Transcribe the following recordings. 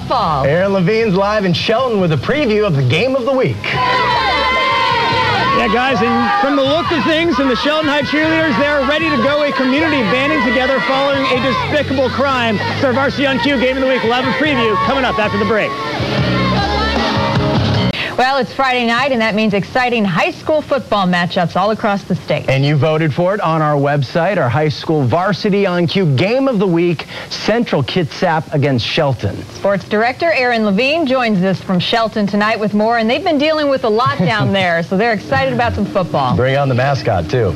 football. Aaron Levine's live in Shelton with a preview of the game of the week. Yeah, guys, and from the look of things, and the Shelton High cheerleaders, they're ready to go. A community banding together following a despicable crime. It's our Varsity on Q game of the week. We'll have a preview coming up after the break. Well, it's Friday night, and that means exciting high school football matchups all across the state. And you voted for it on our website, our high school Varsity on Q game of the week, Central Kitsap against Shelton. Sports director Aaron Levine joins us from Shelton tonight with more, and they've been dealing with a lot down there, so they're excited about some football. Bring on the mascot, too.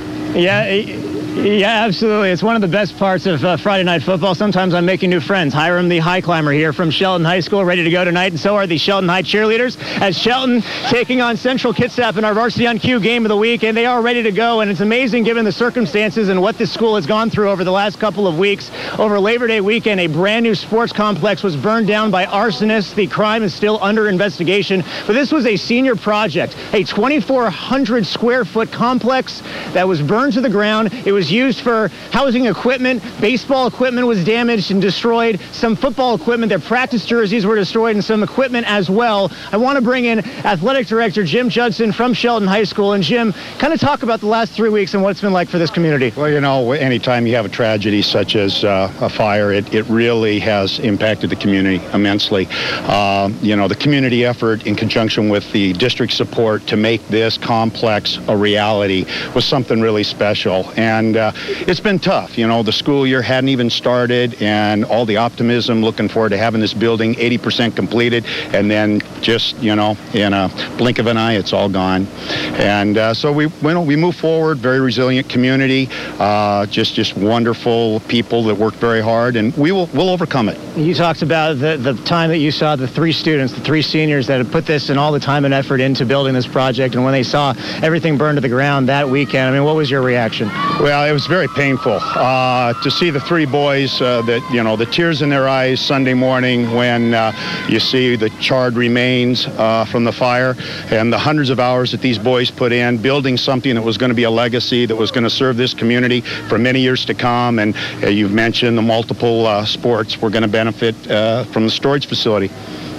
Yeah, absolutely. It's one of the best parts of Friday Night Football. Sometimes I'm making new friends. Hiram, the high climber here from Shelton High School, ready to go tonight, and so are the Shelton High cheerleaders, as Shelton taking on Central Kitsap in our Varsity on Q game of the week, and they are ready to go, and it's amazing given the circumstances and what this school has gone through over the last couple of weeks. Over Labor Day weekend, a brand new sports complex was burned down by arsonists. The crime is still under investigation, but this was a senior project, a 2,400 square foot complex that was burned to the ground. It was used for housing equipment. Baseball equipment was damaged and destroyed. Some football equipment, their practice jerseys were destroyed, and some equipment as well. I want to bring in athletic director Jim Judson from Shelton High School. And Jim, kind of talk about the last 3 weeks and what it's been like for this community. Well, you know, anytime you have a tragedy such as a fire, it really has impacted the community immensely. You know, the community effort in conjunction with the district support to make this complex a reality was something really special. And it's been tough. You know, the school year hadn't even started, and all the optimism looking forward to having this building 80% completed, and then just, you know, in a blink of an eye, it's all gone. And so we move forward, very resilient community, just wonderful people that work very hard, and we'll overcome it. You talked about the time that you saw the three students, the three seniors that had put this and all the time and effort into building this project, and when they saw everything burned to the ground that weekend, I mean, what was your reaction? Well, it was very painful to see the three boys, that, you know, the tears in their eyes Sunday morning when you see the charred remains from the fire, and the hundreds of hours that these boys put in building something that was going to be a legacy, that was going to serve this community for many years to come. And you've mentioned the multiple sports were going to benefit from the storage facility.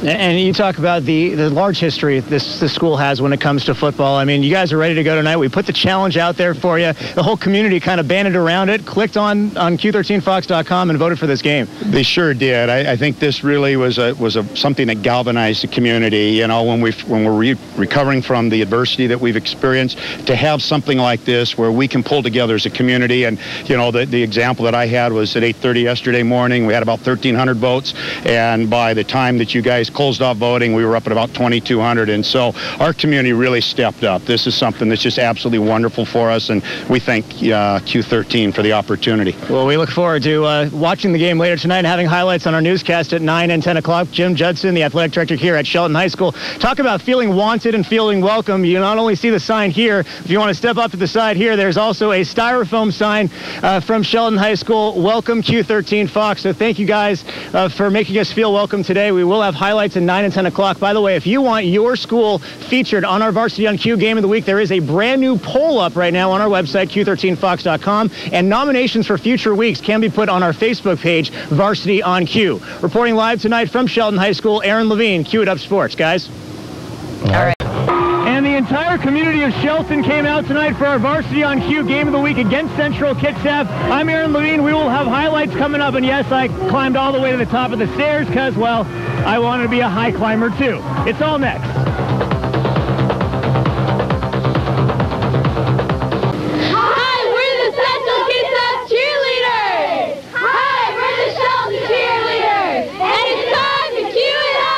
And you talk about the large history this school has when it comes to football. I mean, you guys are ready to go tonight. We put the challenge out there for you. The whole community kind of banded around it, clicked on Q13FOX.com and voted for this game. They sure did. I think this really was something that galvanized the community. You know, when we're recovering from the adversity that we've experienced, to have something like this where we can pull together as a community. And, you know, the example that I had was at 8:30 yesterday morning. We had about 1,300 votes, and by the time that you guys closed off voting, we were up at about 2,200, and so our community really stepped up. This is something that's just absolutely wonderful for us, and we thank Q13 for the opportunity. Well, we look forward to watching the game later tonight and having highlights on our newscast at 9 and 10 o'clock. Jim Judson, the athletic director here at Shelton High School. Talk about feeling wanted and feeling welcome. You not only see the sign here, if you want to step up to the side here, there's also a styrofoam sign from Shelton High School. Welcome Q13 Fox. So thank you guys for making us feel welcome today. We will have highlights at 9 and 10 o'clock. By the way, if you want your school featured on our Varsity on Q game of the week, there is a brand new poll up right now on our website, Q13FOX.com, and nominations for future weeks can be put on our Facebook page, Varsity on Q. Reporting live tonight from Shelton High School, Aaron Levine, Q It Up Sports. Guys. All right. And the entire community of Shelton came out tonight for our Varsity on Q game of the week against Central Kitsap. I'm Aaron Levine. We will have highlights coming up, and yes, I climbed all the way to the top of the stairs because, well, I wanted to be a high climber too. It's all next. Hi, we're the Central Kitsap cheerleaders! Hi, we're the Shelton cheerleaders! And it's time to cue it up!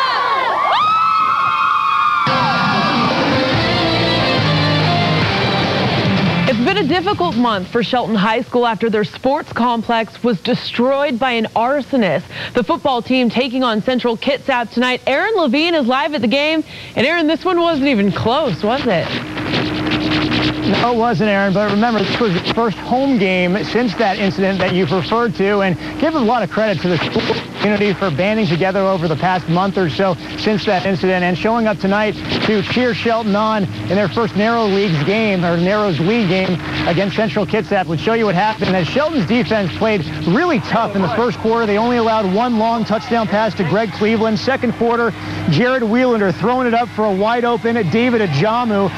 It's been a difficult month for Shelton High School after their sports complex was destroyed by an arsonist. The football team taking on Central Kitsap tonight. Aaron Levine is live at the game. And Aaron, this one wasn't even close, was it? No, it wasn't, Aaron, but remember, this was the first home game since that incident that you've referred to, and give a lot of credit to the school community for banding together over the past month or so since that incident and showing up tonight to cheer Shelton on in their first Narrows League game against Central Kitsap. We'll show you what happened as Shelton's defense played really tough in the first quarter. They only allowed one long touchdown pass to Greg Cleveland. Second quarter, Jared Wheelander throwing it up for a wide open David Ajamu.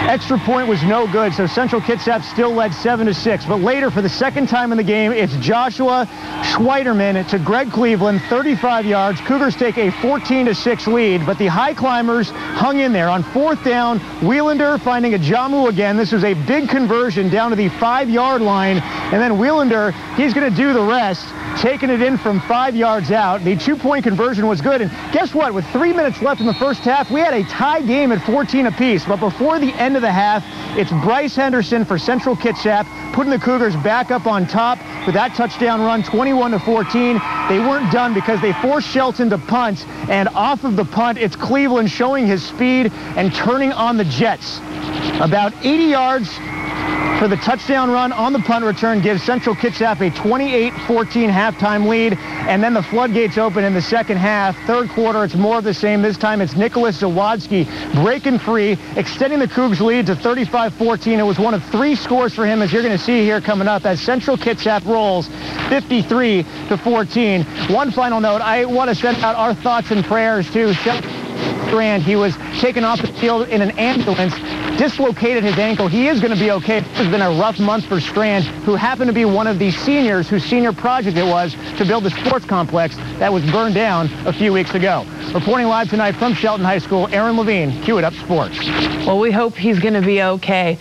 Extra point was no good, so Central Kitsap still led 7-6. But later, for the second time in the game, it's Joshua Schweiderman to Greg Cleveland, 35 yards. Cougars take a 14-6 lead, but the High Climbers hung in there. On fourth down, Wheelander finding Ajamu again. This was a big conversion down to the 5-yard line, and then Wheelander, he's going to do the rest, taking it in from 5 yards out. The 2-point conversion was good, and guess what? With 3 minutes left in the first half, we had a tie game at 14 apiece. But before the end of the half, it's Bryce Henderson for Central Kitsap, putting the Cougars back up on top with that touchdown run, 21-14. They weren't done because they forced Shelton to punt, and off of the punt, it's Cleveland showing his speed and turning on the Jets. About 80 yards for the touchdown run on the punt return gives Central Kitsap a 28-14 halftime lead, and then the floodgates open in the second half. Third quarter, it's more of the same. This time it's Nicholas Zawadski breaking free, extending the Cougs lead to 35-14. It was one of 3 scores for him, as you're going to see here coming up, as Central Kitsap rolls 53-14. One final note, I want to send out our thoughts and prayers to Shelton Strand. He was taken off the field in an ambulance, dislocated his ankle. He is going to be okay. It's been a rough month for Strand, who happened to be one of the seniors whose senior project it was to build the sports complex that was burned down a few weeks ago. Reporting live tonight from Shelton High School, Aaron Levine, Q It Up Sports. Well, we hope he's going to be okay.